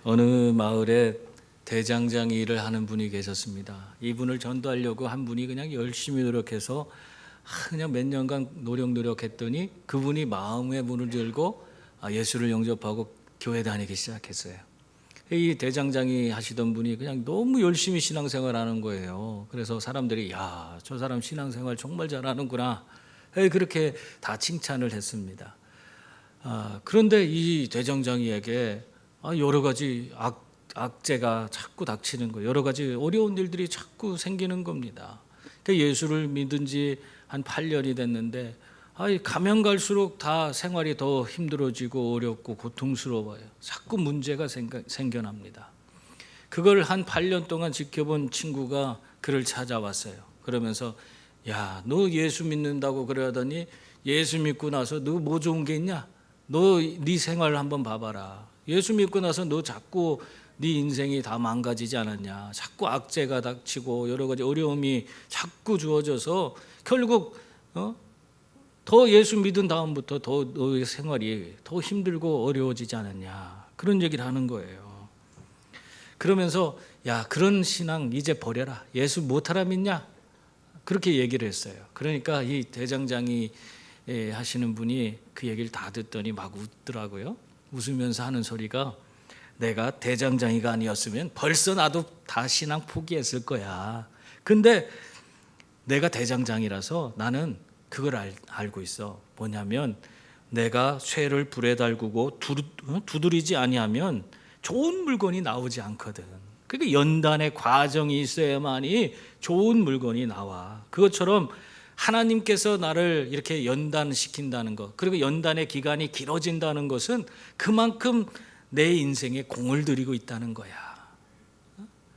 어느 마을에 대장장 일을 하는 분이 계셨습니다. 이분을 전도하려고 한 분이 그냥 열심히 노력해서 그냥 몇 년간 노력했더니 그분이 마음의 문을 열고 예수를 영접하고 교회 다니기 시작했어요. 이 대장장이 하시던 분이 그냥 너무 열심히 신앙생활하는 거예요. 그래서 사람들이 야, 저 사람 신앙생활 정말 잘하는구나, 그렇게 다 칭찬을 했습니다. 그런데 이 대장장이에게 여러 가지 악재가 자꾸 닥치는 거예요. 여러 가지 어려운 일들이 자꾸 생기는 겁니다. 그러니까 예수를 믿은 지 한 8년이 됐는데 가면 갈수록 다 생활이 더 힘들어지고 어렵고 고통스러워요. 자꾸 문제가 생겨납니다. 그걸 한 8년 동안 지켜본 친구가 그를 찾아왔어요. 그러면서 야, 너 예수 믿는다고 그러더니 예수 믿고 나서 너 뭐 좋은 게 있냐? 너 네 생활 한번 봐봐라. 예수 믿고 나서 너 자꾸 네 인생이 다 망가지지 않았냐? 자꾸 악재가 닥치고 여러 가지 어려움이 자꾸 주어져서 결국 더 예수 믿은 다음부터 더 너의 생활이 더 힘들고 어려워지지 않았냐? 그런 얘기를 하는 거예요. 그러면서 야, 그런 신앙 이제 버려라. 예수 못하라 믿냐? 그렇게 얘기를 했어요. 그러니까 이 대장장이 하시는 분이 그 얘기를 다 듣더니 막 웃더라고요. 웃으면서 하는 소리가 내가 대장장이가 아니었으면 벌써 나도 다 신앙 포기했을 거야. 근데 내가 대장장이라서 나는 그걸 알고 있어. 뭐냐면 내가 쇠를 불에 달구고 두드리지 아니하면 좋은 물건이 나오지 않거든. 그러니까 연단의 과정이 있어야만이 좋은 물건이 나와. 그것처럼 하나님께서 나를 이렇게 연단시킨다는 것, 그리고 연단의 기간이 길어진다는 것은 그만큼 내 인생에 공을 들이고 있다는 거야.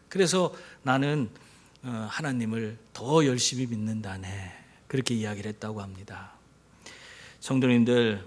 그래서 나는 하나님을 더 열심히 믿는다네. 그렇게 이야기를 했다고 합니다. 성도님들,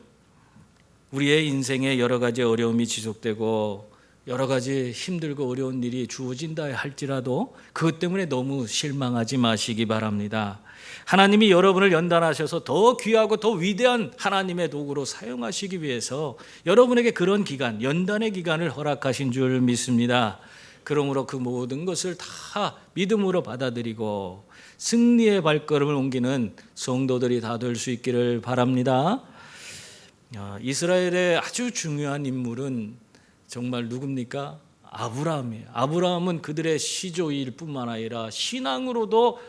우리의 인생에 여러 가지 어려움이 지속되고 여러 가지 힘들고 어려운 일이 주어진다 할지라도 그것 때문에 너무 실망하지 마시기 바랍니다. 하나님이 여러분을 연단하셔서 더 귀하고 더 위대한 하나님의 도구로 사용하시기 위해서 여러분에게 그런 기간, 연단의 기간을 허락하신 줄 믿습니다. 그러므로 그 모든 것을 다 믿음으로 받아들이고 승리의 발걸음을 옮기는 성도들이 다 될 수 있기를 바랍니다. 이스라엘의 아주 중요한 인물은 정말 누굽니까? 아브라함이에요. 아브라함은 그들의 시조일 뿐만 아니라 신앙으로도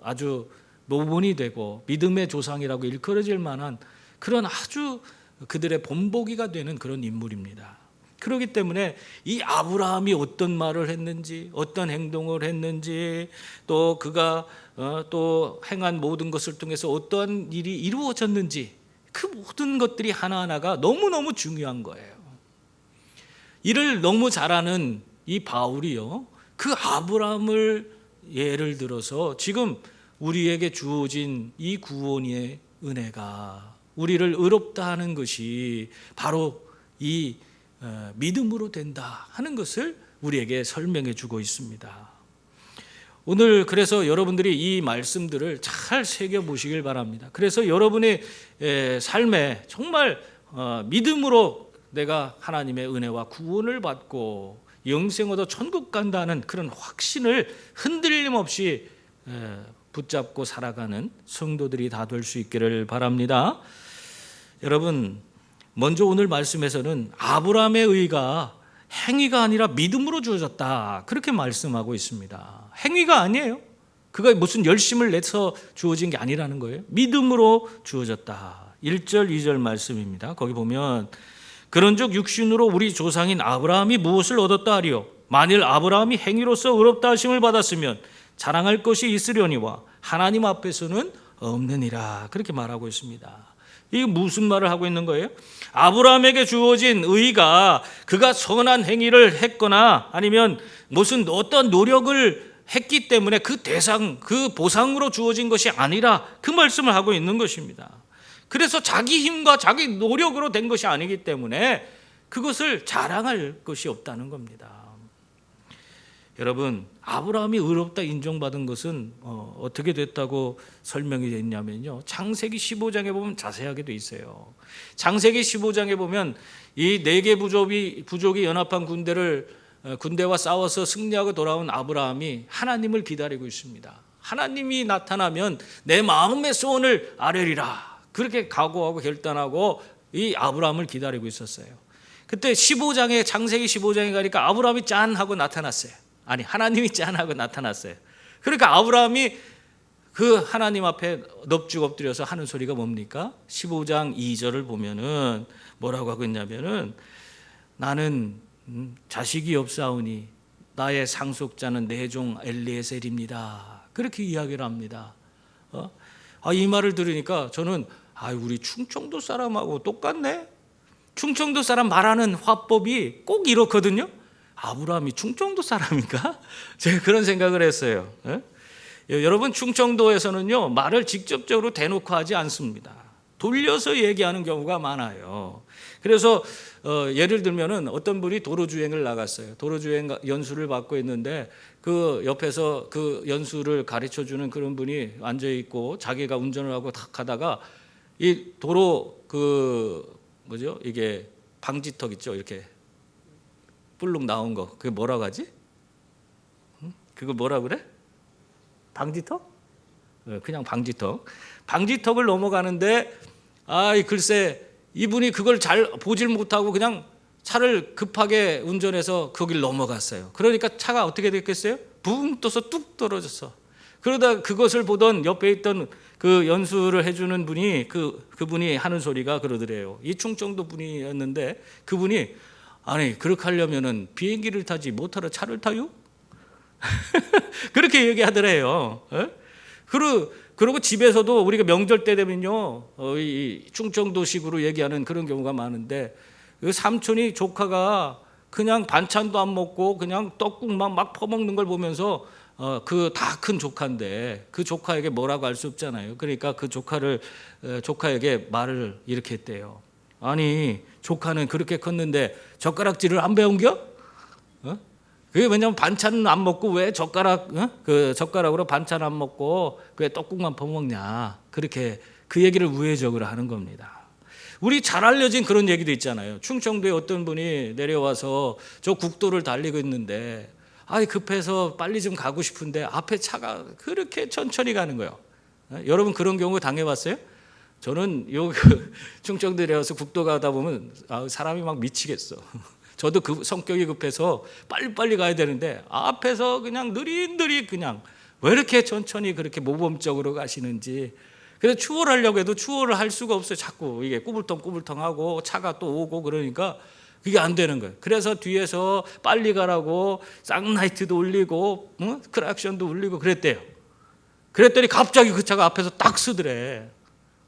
아주 노본이 되고 믿음의 조상이라고 일컬어질 만한 그런 아주 그들의 본보기가 되는 그런 인물입니다. 그렇기 때문에 이 아브라함이 어떤 말을 했는지, 어떤 행동을 했는지, 또 그가 또 행한 모든 것을 통해서 어떠한 일이 이루어졌는지, 그 모든 것들이 하나하나가 너무너무 중요한 거예요. 이를 너무 잘하는 이 바울이요, 그 아브라함을 예를 들어서 지금 우리에게 주어진 이 구원의 은혜가 우리를 의롭다 하는 것이 바로 이 믿음으로 된다 하는 것을 우리에게 설명해 주고 있습니다. 오늘 그래서 여러분들이 이 말씀들을 잘 새겨보시길 바랍니다. 그래서 여러분의 삶에 정말 믿음으로 내가 하나님의 은혜와 구원을 받고 영생 얻어 천국 간다는 그런 확신을 흔들림 없이 붙잡고 살아가는 성도들이 다 될 수 있기를 바랍니다. 여러분, 먼저 오늘 말씀에서는 아브라함의 의가 행위가 아니라 믿음으로 주어졌다, 그렇게 말씀하고 있습니다. 행위가 아니에요. 그가 무슨 열심을 내서 주어진 게 아니라는 거예요. 믿음으로 주어졌다. 1절 2절 말씀입니다. 거기 보면 그런즉 육신으로 우리 조상인 아브라함이 무엇을 얻었다 하리요? 만일 아브라함이 행위로서 의롭다 하심을 받았으면 자랑할 것이 있으려니와 하나님 앞에서는 없느니라, 그렇게 말하고 있습니다. 이게 무슨 말을 하고 있는 거예요? 아브라함에게 주어진 의가 그가 선한 행위를 했거나 아니면 무슨 어떤 노력을 했기 때문에 그 대상, 그 보상으로 주어진 것이 아니라 그 말씀을 하고 있는 것입니다. 그래서 자기 힘과 자기 노력으로 된 것이 아니기 때문에 그것을 자랑할 것이 없다는 겁니다. 여러분, 아브라함이 의롭다 인정받은 것은 어떻게 됐다고 설명이 됐냐면요, 창세기 15장에 보면 자세하게 돼 있어요. 창세기 15장에 보면 이 네 개 부족이 연합한 군대와 싸워서 승리하고 돌아온 아브라함이 하나님을 기다리고 있습니다. 하나님이 나타나면 내 마음의 소원을 아뢰리라, 그렇게 각오하고 결단하고 이 아브라함을 기다리고 있었어요. 그때 창세기 15장에 가니까 아브라함이 짠 하고 나타났어요. 아니, 하나님이 짠 하고 나타났어요. 그러니까 아브라함이 그 하나님 앞에 넙죽 엎드려서 하는 소리가 뭡니까? 15장 2절을 보면은 뭐라고 하고 있냐면은, 나는 자식이 없사오니 나의 상속자는 내 종 엘리에셀입니다. 그렇게 이야기를 합니다. 이 말을 들으니까 저는 우리 충청도 사람하고 똑같네. 충청도 사람 말하는 화법이 꼭 이렇거든요. 아브라함이 충청도 사람인가? 제가 그런 생각을 했어요. 여러분, 충청도에서는요, 말을 직접적으로 대놓고 하지 않습니다. 돌려서 얘기하는 경우가 많아요. 그래서 예를 들면은 어떤 분이 도로주행을 나갔어요. 도로주행 연수를 받고 있는데 그 옆에서 그 연수를 가르쳐 주는 그런 분이 앉아 있고 자기가 운전을 하고 탁 가다가 이 도로 이게 방지턱 있죠, 이렇게 뿔룩 나온 거, 그게 뭐라고 하지? 그거 뭐라 그래? 방지턱? 그냥 방지턱을 넘어가는데 글쎄 이분이 그걸 잘 보질 못하고 그냥 차를 급하게 운전해서 거길 넘어갔어요. 그러니까 차가 어떻게 됐겠어요? 붕 떠서 뚝 떨어졌어. 그러다 그것을 보던 옆에 있던 그 연수를 해주는 분이 그분이 하는 소리가 그러더래요. 이 충청도 분이었는데 그분이, 아니, 그렇게 하려면은 비행기를 타지 못하러 차를 타요? 그렇게 얘기하더래요. 그리고 집에서도 우리가 명절 때 되면요, 이 충청도식으로 얘기하는 그런 경우가 많은데, 그 삼촌이 조카가 그냥 반찬도 안 먹고 그냥 떡국만 막 퍼먹는 걸 보면서 그 다 큰 조카인데 그 조카에게 뭐라고 할 수 없잖아요. 그러니까 그 조카에게 말을 이렇게 했대요. 아니, 조카는 그렇게 컸는데 젓가락질을 안 배운겨? 그게 왜냐면 반찬은 안 먹고 왜 젓가락으로 반찬 안 먹고 왜 떡국만 퍼먹냐, 그렇게 그 얘기를 우회적으로 하는 겁니다. 우리 잘 알려진 그런 얘기도 있잖아요. 충청도에 어떤 분이 내려와서 저 국도를 달리고 있는데 급해서 빨리 좀 가고 싶은데 앞에 차가 그렇게 천천히 가는 거예요. 여러분, 그런 경우 당해봤어요? 저는 충청도에 내려와서 국도 가다 보면 사람이 막 미치겠어. 저도 그 성격이 급해서 빨리빨리 가야 되는데 앞에서 그냥 느릿느릿 그냥 왜 이렇게 천천히 그렇게 모범적으로 가시는지. 그래서 추월하려고 해도 추월을 할 수가 없어요. 자꾸 이게 꾸불텅꾸불텅하고 차가 또 오고 그러니까 그게 안 되는 거예요. 그래서 뒤에서 빨리 가라고 쌍라이트도 울리고 크락션도 울리고 그랬대요. 그랬더니 갑자기 그 차가 앞에서 딱 쓰더래.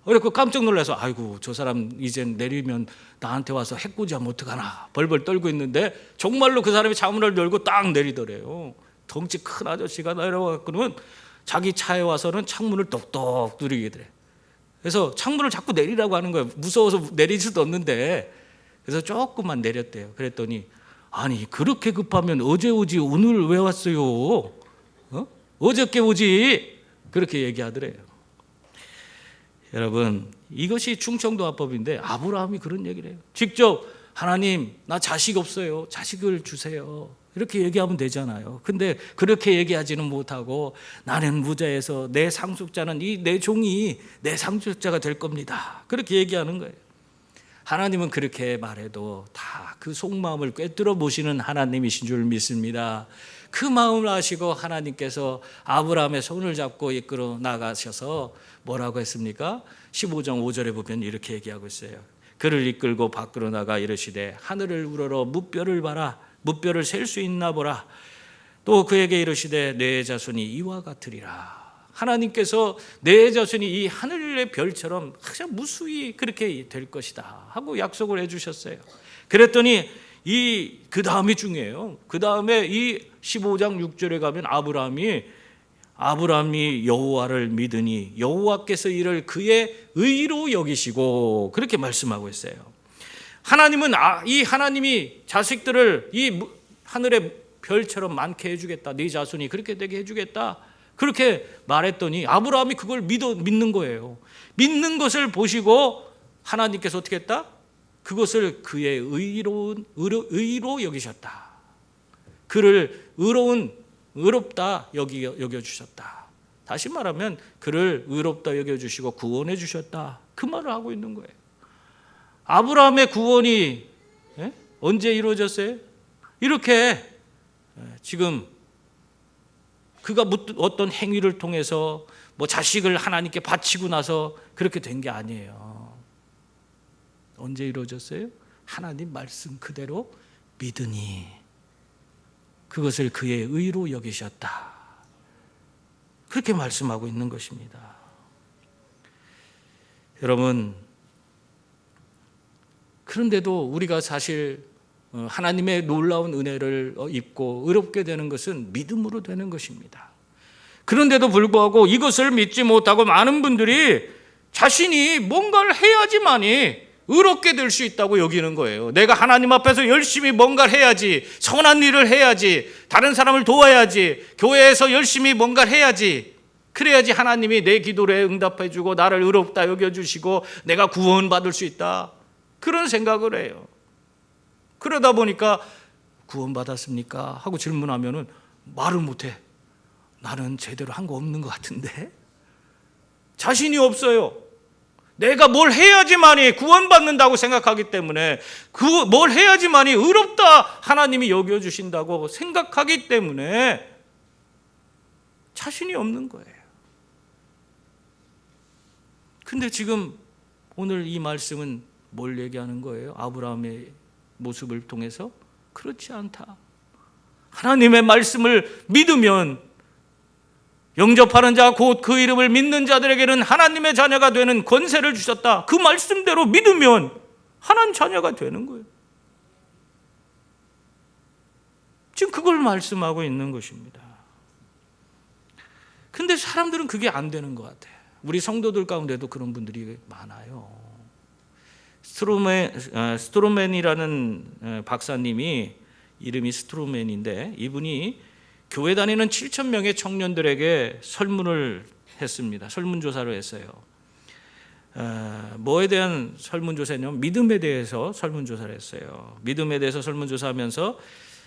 그래서 깜짝 놀라서 아이고, 저 사람 이젠 내리면 나한테 와서 해코지하면 어떡하나 벌벌 떨고 있는데 정말로 그 사람이 차문을 열고 딱 내리더래요. 덩치 큰 아저씨가 내려와서는 자기 차에 와서는 창문을 똑똑 두드리게 돼. 그래서 창문을 자꾸 내리라고 하는 거예요. 무서워서 내릴 수도 없는데. 그래서 조금만 내렸대요. 그랬더니, 아니, 그렇게 급하면 어제 오지 오늘 왜 왔어요? 어저께 오지. 그렇게 얘기하더래요. 여러분, 이것이 충청도 화법인데 아브라함이 그런 얘기를 해요. 직접 하나님, 나 자식 없어요. 자식을 주세요. 이렇게 얘기하면 되잖아요. 근데 그렇게 얘기하지는 못하고 나는 무자에서 내 상속자는 이 내 종이 내 상속자가 될 겁니다. 그렇게 얘기하는 거예요. 하나님은 그렇게 말해도 다 그 속마음을 꿰뚫어 보시는 하나님이신 줄 믿습니다. 그 마음을 아시고 하나님께서 아브라함의 손을 잡고 이끌어 나가셔서 뭐라고 했습니까? 15장 5절에 보면 이렇게 얘기하고 있어요. 그를 이끌고 밖으로 나가 이르시되 하늘을 우러러 무뼈를 봐라. 무뼈를 셀 수 있나 보라. 또 그에게 이르시되 내 자손이 이와 같으리라. 하나님께서 내 자손이 이 하늘의 별처럼 그냥 무수히 그렇게 될 것이다 하고 약속을 해주셨어요. 그랬더니 그 다음이 중요해요. 그 다음에 이 15장 6절에 가면 아브라함이 여호와를 믿으니 여호와께서 이를 그의 의로 여기시고 그렇게 말씀하고 있어요. 하나님은 이 하나님이 자식들을 이 하늘의 별처럼 많게 해주겠다. 네 자손이 그렇게 되게 해주겠다. 그렇게 말했더니 아브라함이 그걸 믿는 거예요. 믿는 것을 보시고 하나님께서 어떻게 했다? 그것을 그의 의로 여기셨다. 그를 의롭다 여겨주셨다. 다시 말하면 그를 의롭다 여겨주시고 구원해 주셨다. 그 말을 하고 있는 거예요. 아브라함의 구원이 언제 이루어졌어요? 이렇게 지금 그가 어떤 행위를 통해서 뭐 자식을 하나님께 바치고 나서 그렇게 된 게 아니에요. 언제 이루어졌어요? 하나님 말씀 그대로 믿으니 그것을 그의 의로 여기셨다. 그렇게 말씀하고 있는 것입니다. 여러분, 그런데도 우리가 사실 하나님의 놀라운 은혜를 입고 의롭게 되는 것은 믿음으로 되는 것입니다. 그런데도 불구하고 이것을 믿지 못하고 많은 분들이 자신이 뭔가를 해야지만이 의롭게 될 수 있다고 여기는 거예요. 내가 하나님 앞에서 열심히 뭔가를 해야지, 선한 일을 해야지, 다른 사람을 도와야지, 교회에서 열심히 뭔가를 해야지, 그래야지 하나님이 내 기도에 응답해 주고 나를 의롭다 여겨주시고 내가 구원받을 수 있다. 그런 생각을 해요. 그러다 보니까 구원받았습니까? 하고 질문하면은 말을 못해. 나는 제대로 한 거 없는 것 같은데? 자신이 없어요. 내가 뭘 해야지만이 구원받는다고 생각하기 때문에 뭘 해야지만이 의롭다 하나님이 여겨주신다고 생각하기 때문에 자신이 없는 거예요. 근데 지금 오늘 이 말씀은 뭘 얘기하는 거예요? 아브라함의 모습을 통해서? 그렇지 않다. 하나님의 말씀을 믿으면 영접하는 자 곧 그 이름을 믿는 자들에게는 하나님의 자녀가 되는 권세를 주셨다. 그 말씀대로 믿으면 하나님 자녀가 되는 거예요. 지금 그걸 말씀하고 있는 것입니다. 근데 사람들은 그게 안 되는 것 같아요. 우리 성도들 가운데도 그런 분들이 많아요. 스트로맨이라는 박사님이, 이름이 스트로맨인데, 이분이 교회 다니는 7,000명의 청년들에게 설문을 했습니다. 설문조사를 했어요. 뭐에 대한 설문조사냐면 믿음에 대해서 설문조사를 했어요. 믿음에 대해서 설문조사하면서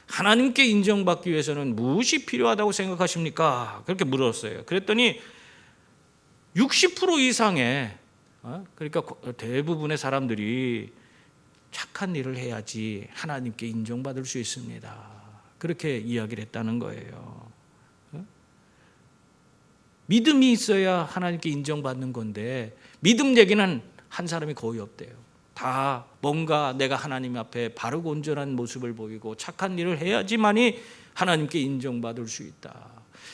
하나님께 인정받기 위해서는 무엇이 필요하다고 생각하십니까? 그렇게 물었어요. 그랬더니 60% 이상의, 그러니까 대부분의 사람들이 착한 일을 해야지 하나님께 인정받을 수 있습니다. 그렇게 이야기를 했다는 거예요. 믿음이 있어야 하나님께 인정받는 건데 믿음 얘기는 한 사람이 거의 없대요. 다 뭔가 내가 하나님 앞에 바르고 온전한 모습을 보이고 착한 일을 해야지만이 하나님께 인정받을 수 있다.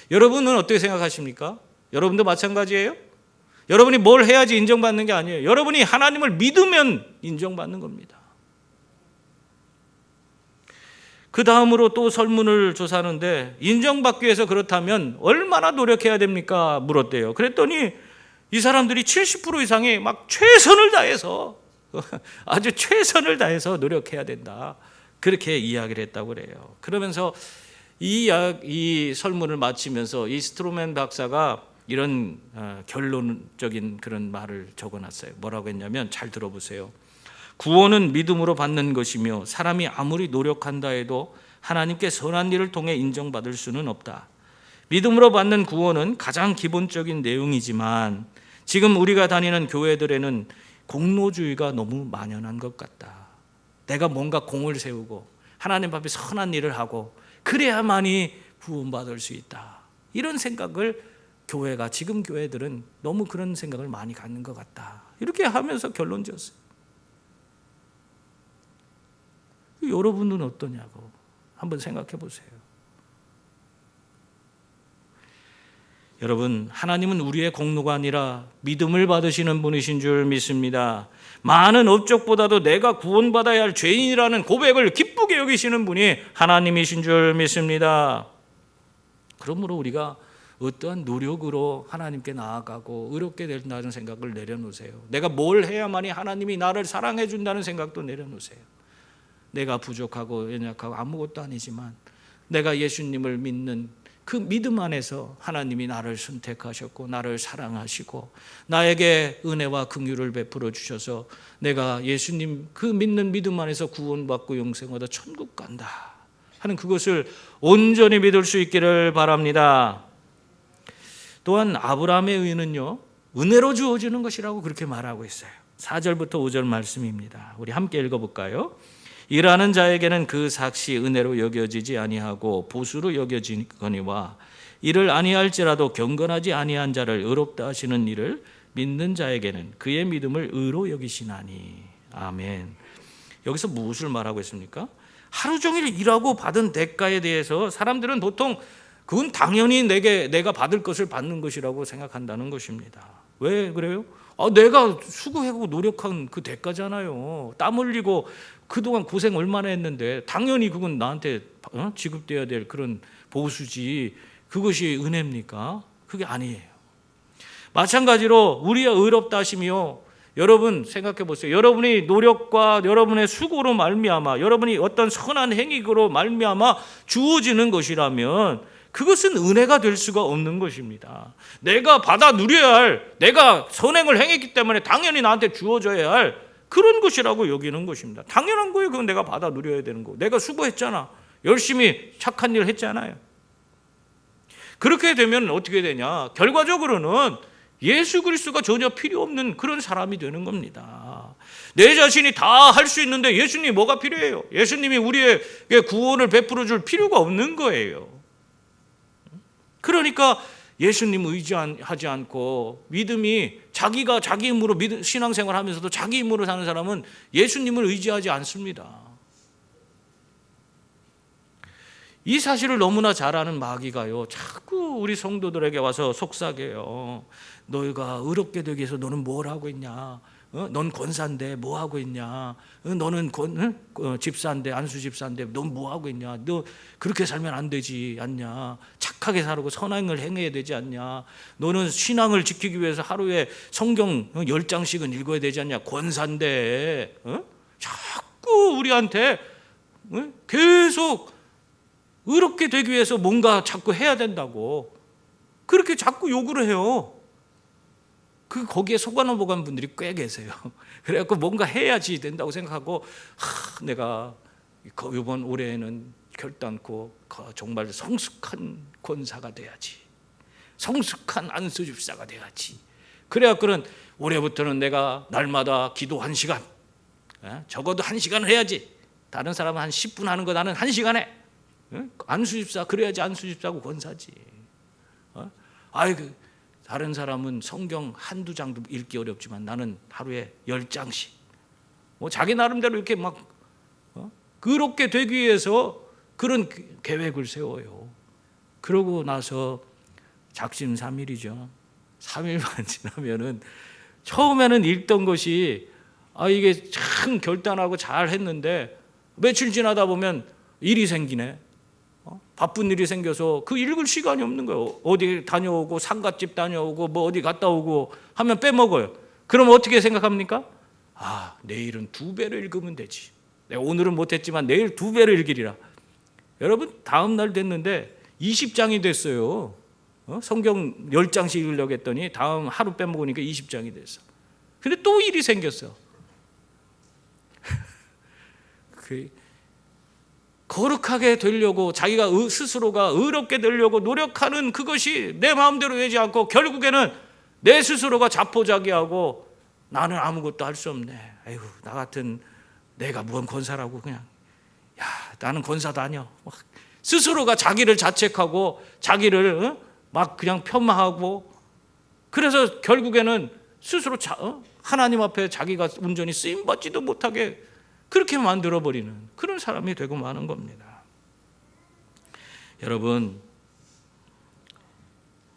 여러분은 어떻게 생각하십니까? 여러분도 마찬가지예요? 여러분이 뭘 해야지 인정받는 게 아니에요. 여러분이 하나님을 믿으면 인정받는 겁니다. 그 다음으로 또 설문을 조사하는데 인정받기 위해서 그렇다면 얼마나 노력해야 됩니까? 물었대요. 그랬더니 이 사람들이 70% 이상이 막 최선을 다해서 아주 최선을 다해서 노력해야 된다. 그렇게 이야기를 했다고 그래요. 그러면서 이 설문을 마치면서 이 스트로맨 박사가 이런 결론적인 그런 말을 적어놨어요. 뭐라고 했냐면, 잘 들어보세요. 구원은 믿음으로 받는 것이며 사람이 아무리 노력한다 해도 하나님께 선한 일을 통해 인정받을 수는 없다. 믿음으로 받는 구원은 가장 기본적인 내용이지만 지금 우리가 다니는 교회들에는 공로주의가 너무 만연한 것 같다. 내가 뭔가 공을 세우고 하나님 앞에 선한 일을 하고 그래야만이 구원받을 수 있다. 이런 생각을 지금 교회들은 너무 그런 생각을 많이 갖는 것 같다. 이렇게 하면서 결론 지었어요. 여러분은 어떠냐고 한번 생각해 보세요. 여러분, 하나님은 우리의 공로가 아니라 믿음을 받으시는 분이신 줄 믿습니다. 많은 업적보다도 내가 구원받아야 할 죄인이라는 고백을 기쁘게 여기시는 분이 하나님이신 줄 믿습니다. 그러므로 우리가 어떠한 노력으로 하나님께 나아가고 의롭게 된다는 생각을 내려놓으세요. 내가 뭘 해야만이 하나님이 나를 사랑해 준다는 생각도 내려놓으세요. 내가 부족하고 연약하고 아무것도 아니지만 내가 예수님을 믿는 그 믿음 안에서 하나님이 나를 선택하셨고 나를 사랑하시고 나에게 은혜와 긍휼을 베풀어 주셔서 내가 예수님 그 믿는 믿음 안에서 구원받고 영생 얻어 천국 간다 하는 그것을 온전히 믿을 수 있기를 바랍니다. 또한 아브라함의 의는요, 은혜로 주어지는 것이라고 그렇게 말하고 있어요. 4절부터 5절 말씀입니다. 우리 함께 읽어볼까요? 일하는 자에게는 그 삭시 은혜로 여겨지지 아니하고 보수로 여겨지거니와 이를 아니할지라도 경건하지 아니한 자를 의롭다 하시는 이를 믿는 자에게는 그의 믿음을 의로 여기시나니. 아멘. 여기서 무엇을 말하고 있습니까? 하루 종일 일하고 받은 대가에 대해서 사람들은 보통 그건 당연히 내가 받을 것을 받는 것이라고 생각한다는 것입니다. 왜 그래요? 내가 수고하고 노력한 그 대가잖아요. 땀 흘리고 그동안 고생 얼마나 했는데 당연히 그건 나한테 지급돼야 될 그런 보수지. 그것이 은혜입니까? 그게 아니에요. 마찬가지로 우리의 의롭다 하심이요, 여러분 생각해 보세요. 여러분이 노력과 여러분의 수고로 말미암아 여러분이 어떤 선한 행위로 말미암아 주어지는 것이라면 그것은 은혜가 될 수가 없는 것입니다. 내가 받아 누려야 할, 내가 선행을 행했기 때문에 당연히 나한테 주어져야 할 그런 것이라고 여기는 것입니다. 당연한 거예요. 그건 내가 받아 누려야 되는 거. 내가 수고했잖아. 열심히 착한 일 했잖아요. 그렇게 되면 어떻게 되냐? 결과적으로는 예수 그리스도가 전혀 필요 없는 그런 사람이 되는 겁니다. 내 자신이 다 할 수 있는데 예수님이 뭐가 필요해요? 예수님이 우리에게 구원을 베풀어 줄 필요가 없는 거예요. 그러니까 예수님 의지하지 않고 믿음이 자기가 자기 힘으로 신앙생활 하면서도 자기 힘으로 사는 사람은 예수님을 의지하지 않습니다. 이 사실을 너무나 잘 아는 마귀가요, 자꾸 우리 성도들에게 와서 속삭여요. 너희가 의롭게 되기 위해서 너는 뭘 하고 있냐? 넌 권사인데 뭐 하고 있냐? 너는 집사인데, 안수 집사인데 넌 뭐 하고 있냐? 너 그렇게 살면 안 되지 않냐? 착하게 살고 선행을 행해야 되지 않냐? 너는 신앙을 지키기 위해서 하루에 성경 10장씩은 읽어야 되지 않냐? 권사인데 자꾸 우리한테 계속 의롭게 되기 위해서 뭔가 자꾸 해야 된다고 그렇게 자꾸 요구를 해요. 거기에 속아 넘어간 분들이 꽤 계세요. 그래갖고 뭔가 해야지 된다고 생각하고 내가 이번 올해에는 결단코 정말 성숙한 권사가 돼야지, 성숙한 안수집사가 돼야지. 그래갖고는 올해부터는 내가 날마다 기도 1시간, 적어도 1시간 해야지. 다른 사람은 한 10분 하는 거 나는 1시간 해. 안수집사, 그래야지 안수집사고 권사지. 다른 사람은 성경 한두 장도 읽기 어렵지만 나는 하루에 10장씩. 자기 나름대로 이렇게 막 그렇게 되기 위해서 그런 계획을 세워요. 그러고 나서 작심삼일이죠. 3일만 지나면은 처음에는 읽던 것이 이게 참 결단하고 잘 했는데 며칠 지나다 보면 일이 생기네. 바쁜 일이 생겨서 그 읽을 시간이 없는 거예요. 어디 다녀오고 상갓집 다녀오고 뭐 어디 갔다 오고 하면 빼먹어요. 그럼 어떻게 생각합니까? 내일은 2배를 읽으면 되지. 내가 오늘은 못했지만 내일 2배를 읽으리라. 여러분 다음 날 됐는데 20장이 됐어요. 성경 10장씩 읽으려고 했더니 다음 하루 빼먹으니까 20장이 됐어. 근데 또 일이 생겼어. 거룩하게 되려고 자기가 스스로가 의롭게 되려고 노력하는 그것이 내 마음대로 되지 않고 결국에는 내 스스로가 자포자기하고 나는 아무것도 할 수 없네. 나 같은 내가 뭔 권사라고 그냥 나는 권사도 아니야. 스스로가 자기를 자책하고 자기를 막 그냥 폄하하고 그래서 결국에는 스스로 하나님 앞에 자기가 온전히 쓰임받지도 못하게 그렇게 만들어버리는 그런 사람이 되고 마는 겁니다. 여러분,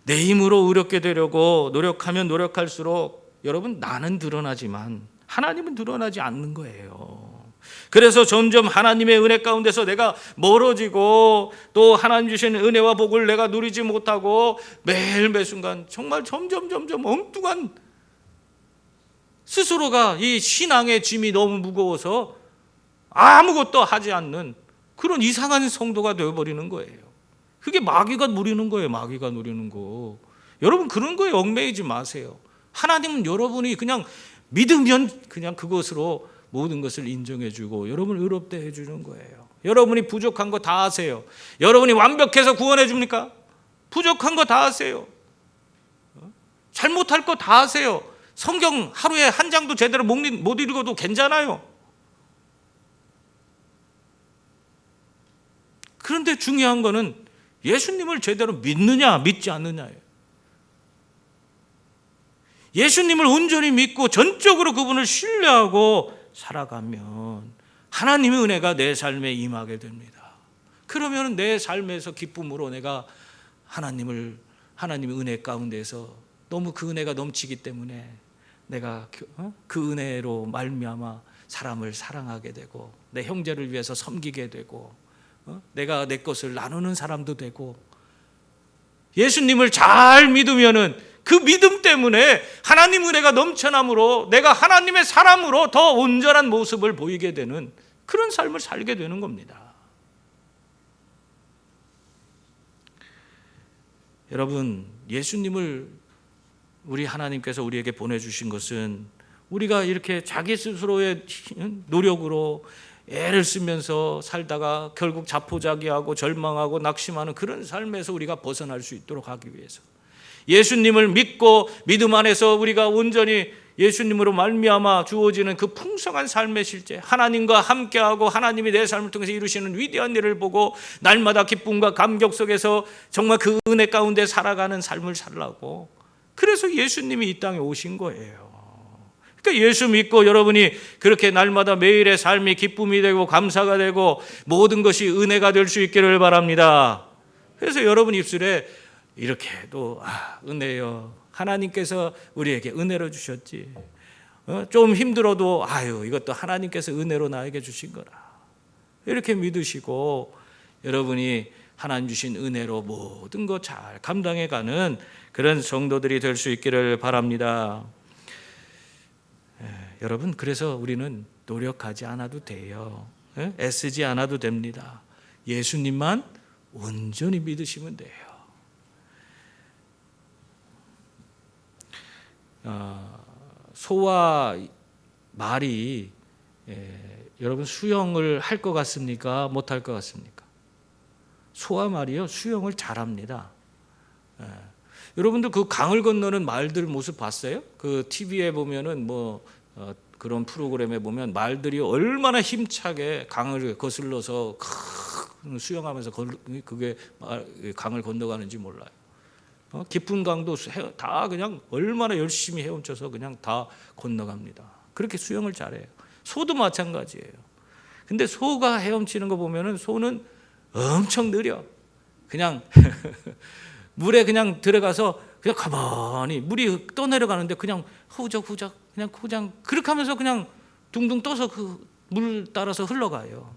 내 힘으로 의롭게 되려고 노력하면 노력할수록 여러분 나는 드러나지만 하나님은 드러나지 않는 거예요. 그래서 점점 하나님의 은혜 가운데서 내가 멀어지고 또 하나님 주시는 은혜와 복을 내가 누리지 못하고 매일 매순간 정말 점점 엉뚱한 스스로가 이 신앙의 짐이 너무 무거워서 아무것도 하지 않는 그런 이상한 성도가 되어버리는 거예요. 그게 마귀가 누리는 거예요. 마귀가 누리는 거. 여러분 그런 거에 얽매이지 마세요. 하나님은 여러분이 그냥 믿으면 그냥 그것으로 모든 것을 인정해 주고 여러분을 의롭게 해 주는 거예요. 여러분이 부족한 거 다 아세요. 여러분이 완벽해서 구원해 줍니까? 부족한 거 다 아세요. 잘못할 거 다 아세요. 성경 하루에 한 장도 제대로 못 읽어도 괜찮아요. 그런데 중요한 거는 예수님을 제대로 믿느냐 믿지 않느냐예요. 예수님을 온전히 믿고 전적으로 그분을 신뢰하고 살아가면 하나님의 은혜가 내 삶에 임하게 됩니다. 그러면 내 삶에서 기쁨으로 내가 하나님의 은혜 가운데서 너무 그 은혜가 넘치기 때문에 내가 그 은혜로 말미암아 사람을 사랑하게 되고 내 형제를 위해서 섬기게 되고 내가 내 것을 나누는 사람도 되고 예수님을 잘 믿으면은 그 믿음 때문에 하나님 은혜가 넘쳐남으로 내가 하나님의 사람으로 더 온전한 모습을 보이게 되는 그런 삶을 살게 되는 겁니다. 여러분, 예수님을 우리 하나님께서 우리에게 보내주신 것은 우리가 이렇게 자기 스스로의 노력으로 애를 쓰면서 살다가 결국 자포자기하고 절망하고 낙심하는 그런 삶에서 우리가 벗어날 수 있도록 하기 위해서 예수님을 믿고 믿음 안에서 우리가 온전히 예수님으로 말미암아 주어지는 그 풍성한 삶의 실제, 하나님과 함께하고 하나님이 내 삶을 통해서 이루시는 위대한 일을 보고 날마다 기쁨과 감격 속에서 정말 그 은혜 가운데 살아가는 삶을 살라고, 그래서 예수님이 이 땅에 오신 거예요. 그러니까 예수 믿고 여러분이 그렇게 날마다 매일의 삶이 기쁨이 되고 감사가 되고 모든 것이 은혜가 될 수 있기를 바랍니다. 그래서 여러분 입술에 이렇게 또 은혜요, 하나님께서 우리에게 은혜로 주셨지, 좀 힘들어도 이것도 하나님께서 은혜로 나에게 주신 거라, 이렇게 믿으시고 여러분이 하나님 주신 은혜로 모든 것 잘 감당해가는 그런 성도들이 될 수 있기를 바랍니다. 여러분, 그래서 우리는 노력하지 않아도 돼요. 애쓰지 않아도 됩니다. 예수님만 온전히 믿으시면 돼요. 소와 말이 여러분 수영을 할 것 같습니까? 못할 것 같습니까? 소와 말이요, 수영을 잘합니다. 여러분들 그 강을 건너는 말들 모습 봤어요? 그 TV에 보면은 그런 프로그램에 보면 말들이 얼마나 힘차게 강을 거슬러서 수영하면서 그게 강을 건너가는지 몰라요. 깊은 강도 다 그냥 얼마나 열심히 헤엄쳐서 그냥 다 건너갑니다. 그렇게 수영을 잘해요. 소도 마찬가지예요. 근데 소가 헤엄치는 거 보면은 소는 엄청 느려. 그냥 물에 그냥 들어가서 그냥 가만히 물이 떠내려가는데 그냥 후적후적 그냥 그렇게 하면서 그냥 둥둥 떠서 그 물 따라서 흘러가요.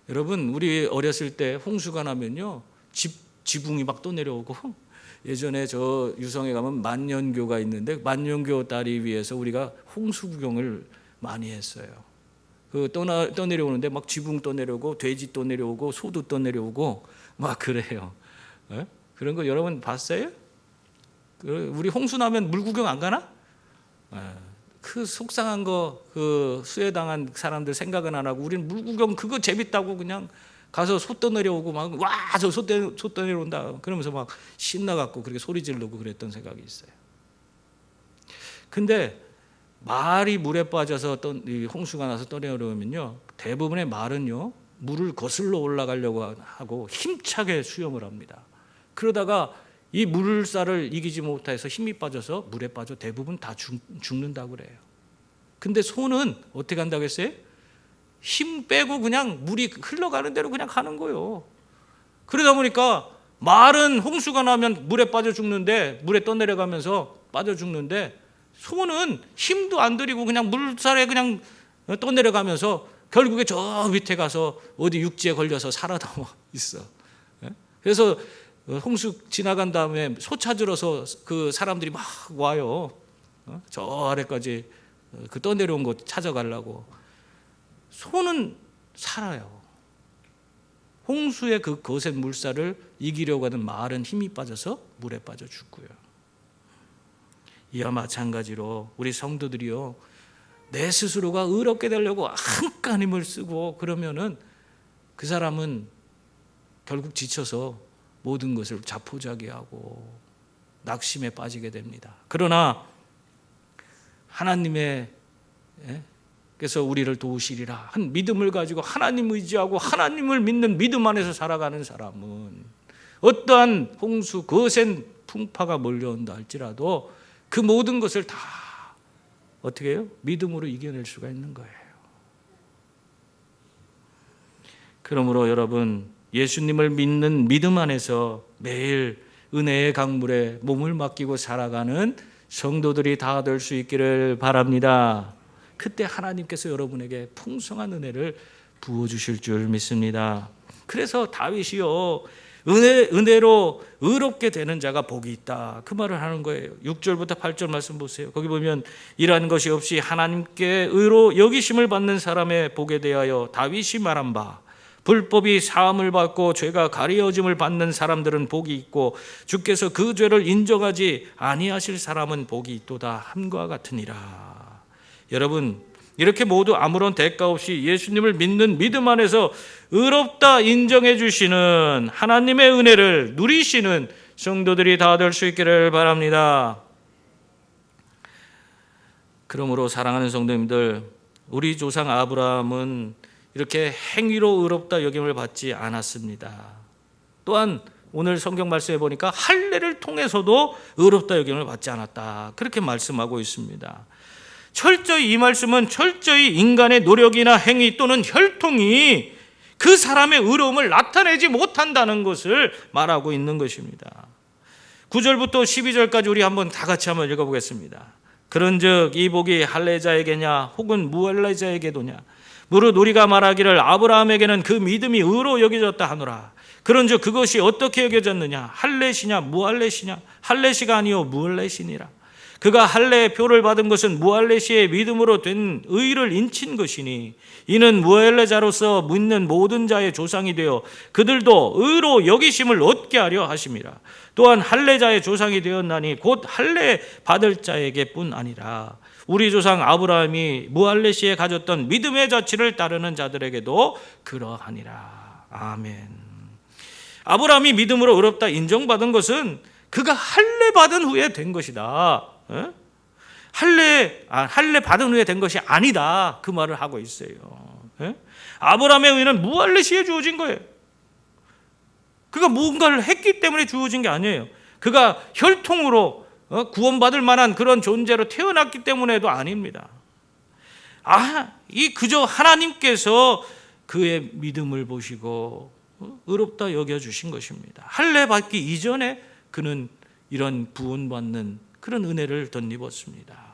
여러분, 우리 어렸을 때 홍수가 나면요, 지붕이 막 떠내려오고, 예전에 저 유성에 가면 만년교가 있는데 만년교 다리 위에서 우리가 홍수 구경을 많이 했어요. 그 떠내려오는데 막 지붕 떠내려오고 돼지 떠내려오고 소도 떠내려오고 막 그래요. 그런 거 여러분 봤어요? 우리 홍수 나면 물 구경 안 가나? 그 속상한 거, 그 수해당한 사람들 생각은 안 하고 우리는 물 구경 그거 재밌다고 그냥 가서 소 떠내려오고 막 와 저 소 떠내려온다 그러면서 막 신나갖고 그렇게 소리 지르고 그랬던 생각이 있어요. 근데 말이 물에 빠져서 홍수가 나서 떠내려오면요, 대부분의 말은요 물을 거슬러 올라가려고 하고 힘차게 수영을 합니다. 그러다가 이 물살을 이기지 못해서 힘이 빠져서 물에 빠져 대부분 다 죽는다고 그래요. 근데 소는 어떻게 한다고 했어요? 힘 빼고 그냥 물이 흘러가는 대로 그냥 가는 거예요. 그러다 보니까 말은 홍수가 나면 물에 빠져 죽는데, 물에 떠내려가면서 빠져 죽는데, 소는 힘도 안 들이고 그냥 물살에 그냥 떠내려가면서 결국에 저 밑에 가서 어디 육지에 걸려서 살아남아 있어. 그래서 홍수 지나간 다음에 소 찾으러서 그 사람들이 막 와요. 저 아래까지 그 떠내려온 곳 찾아가려고. 소는 살아요. 홍수의 그 거센 물살을 이기려고 하는 말은 힘이 빠져서 물에 빠져 죽고요. 이와 마찬가지로 우리 성도들이요, 내 스스로가 의롭게 되려고 한껏 힘을 쓰고 그러면은 그 사람은 결국 지쳐서 모든 것을 자포자기하고 낙심에 빠지게 됩니다. 그러나 하나님의 그래서 우리를 도우시리라 한 믿음을 가지고 하나님 의지하고 하나님을 믿는 믿음 안에서 살아가는 사람은 어떠한 홍수 거센 풍파가 몰려온다 할지라도 그 모든 것을 다 어떻게 해요? 믿음으로 이겨낼 수가 있는 거예요. 그러므로 여러분, 예수님을 믿는 믿음 안에서 매일 은혜의 강물에 몸을 맡기고 살아가는 성도들이 다 될 수 있기를 바랍니다. 그때 하나님께서 여러분에게 풍성한 은혜를 부어주실 줄 믿습니다. 그래서 다윗이요, 은혜로 의롭게 되는 자가 복이 있다, 그 말을 하는 거예요. 6절부터 8절 말씀 보세요. 거기 보면 이러한 것이 없이 하나님께 의로 여기심을 받는 사람의 복에 대하여 다윗이 말한 바, 불법이 사함을 받고 죄가 가려짐을 받는 사람들은 복이 있고 주께서 그 죄를 인정하지 아니하실 사람은 복이 있도다 함과 같으니라. 여러분, 이렇게 모두 아무런 대가 없이 예수님을 믿는 믿음 안에서 의롭다 인정해 주시는 하나님의 은혜를 누리시는 성도들이 다 될 수 있기를 바랍니다. 그러므로 사랑하는 성도님들, 우리 조상 아브라함은 이렇게 행위로 의롭다 여김을 받지 않았습니다. 또한 오늘 성경 말씀에 보니까 할례를 통해서도 의롭다 여김을 받지 않았다, 그렇게 말씀하고 있습니다. 철저히 이 말씀은 철저히 인간의 노력이나 행위 또는 혈통이 그 사람의 의로움을 나타내지 못한다는 것을 말하고 있는 것입니다. 9절부터 12절까지 우리 한번 다 같이 한번 읽어보겠습니다. 그런즉 이 복이 할례자에게냐 혹은 무할례자에게도냐, 무릇 우리가 말하기를 아브라함에게는 그 믿음이 의로 여겨졌다 하노라. 그런즉 그것이 어떻게 여겨졌느냐, 할례시냐 무할례시냐, 할례시가 아니요 무할례시니라. 그가 할례의 표를 받은 것은 무할례시의 믿음으로 된 의를 인친 것이니 이는 무할례자로서 믿는 모든 자의 조상이 되어 그들도 의로 여기심을 얻게 하려 하심이라. 또한 할례자의 조상이 되었나니 곧 할례 받을 자에게뿐 아니라 우리 조상 아브라함이 무할례시에 가졌던 믿음의 자취를 따르는 자들에게도 그러하니라. 아멘. 아브라함이 믿음으로 의롭다 인정받은 것은 그가 할례 받은 후에 된 것이다. 할례 받은 후에 된 것이 아니다, 그 말을 하고 있어요. 아브라함의 의는 무할례 시에 주어진 거예요. 그가 뭔가를 했기 때문에 주어진 게 아니에요. 그가 혈통으로 구원받을 만한 그런 존재로 태어났기 때문에도 아닙니다. 이 그저 하나님께서 그의 믿음을 보시고 의롭다 여겨주신 것입니다. 할례 받기 이전에 그는 이런 구원받는 그런 은혜를 덧입었습니다.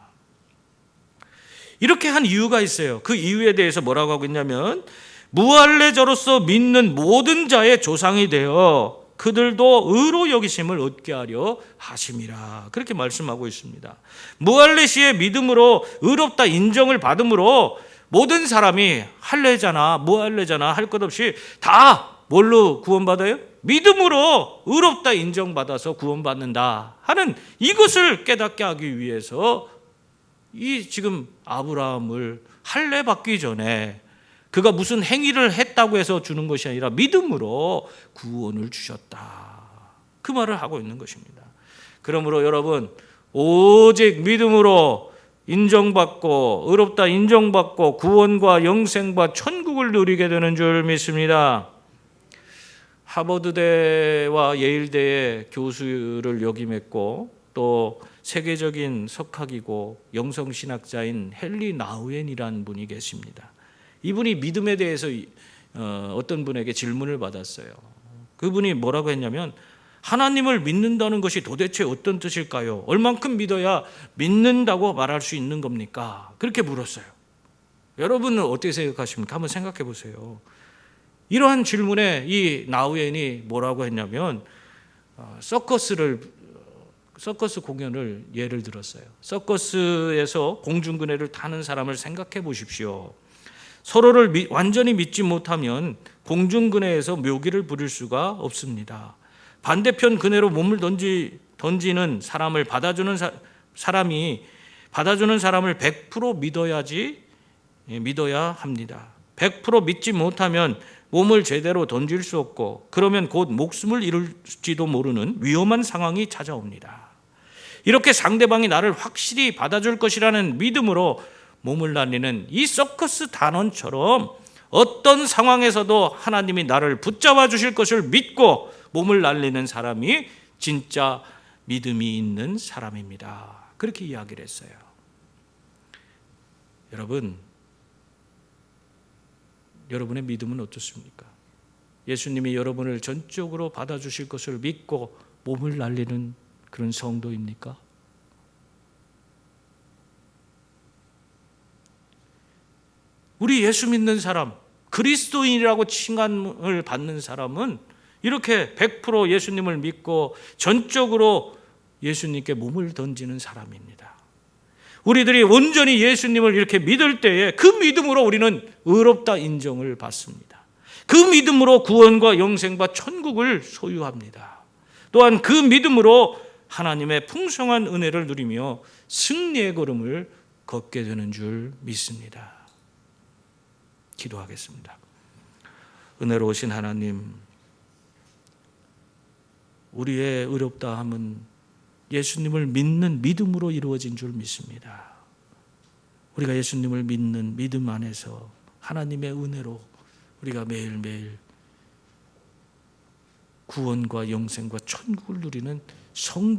이렇게 한 이유가 있어요. 그 이유에 대해서 뭐라고 하고 있냐면 무할례자로서 믿는 모든 자의 조상이 되어 그들도 의로 여기심을 얻게 하려 하심이라, 그렇게 말씀하고 있습니다. 무할례시의 믿음으로 의롭다 인정을 받음으로 모든 사람이 할례자나 무할례자나 할 것 없이 다 뭘로 구원받아요? 믿음으로 의롭다 인정받아서 구원받는다 하는 이것을 깨닫게 하기 위해서 이 지금 아브라함을 할례 받기 전에 그가 무슨 행위를 했다고 해서 주는 것이 아니라 믿음으로 구원을 주셨다, 그 말을 하고 있는 것입니다. 그러므로 여러분, 오직 믿음으로 인정받고 의롭다 인정받고 구원과 영생과 천국을 누리게 되는 줄 믿습니다. 하버드대와 예일대의 교수를 역임했고 또 세계적인 석학이고 영성신학자인 헨리 나우엔이라는 분이 계십니다. 이분이 믿음에 대해서 어떤 분에게 질문을 받았어요. 그분이 뭐라고 했냐면, 하나님을 믿는다는 것이 도대체 어떤 뜻일까요? 얼만큼 믿어야 믿는다고 말할 수 있는 겁니까? 그렇게 물었어요. 여러분은 어떻게 생각하십니까? 한번 생각해 보세요. 이러한 질문에 이 나우엔이 뭐라고 했냐면 서커스 공연을 예를 들었어요. 서커스에서 공중근해를 타는 사람을 생각해 보십시오. 서로를 완전히 믿지 못하면 공중근해에서 묘기를 부릴 수가 없습니다. 반대편 근해로 몸을 던지는 사람을 받아주는 사람을 100% 믿어야 합니다. 100% 믿지 못하면 몸을 제대로 던질 수 없고, 그러면 곧 목숨을 잃을지도 모르는 위험한 상황이 찾아옵니다. 이렇게 상대방이 나를 확실히 받아줄 것이라는 믿음으로 몸을 날리는 이 서커스 단원처럼 어떤 상황에서도 하나님이 나를 붙잡아 주실 것을 믿고 몸을 날리는 사람이 진짜 믿음이 있는 사람입니다. 그렇게 이야기를 했어요. 여러분의 믿음은 어떻습니까? 예수님이 여러분을 전적으로 받아주실 것을 믿고 몸을 날리는 그런 성도입니까? 우리 예수 믿는 사람, 그리스도인이라고 칭함을 받는 사람은 이렇게 100% 예수님을 믿고 전적으로 예수님께 몸을 던지는 사람입니다. 우리들이 온전히 예수님을 이렇게 믿을 때에 그 믿음으로 우리는 의롭다 인정을 받습니다. 그 믿음으로 구원과 영생과 천국을 소유합니다. 또한 그 믿음으로 하나님의 풍성한 은혜를 누리며 승리의 걸음을 걷게 되는 줄 믿습니다. 기도하겠습니다. 은혜로우신 하나님, 우리의 의롭다함은 예수님을 믿는 믿음으로 이루어진 줄 믿습니다. 우리가 예수님을 믿는 믿음 안에서 하나님의 은혜로 우리가 매일매일 구원과 영생과 천국을 누리는 성도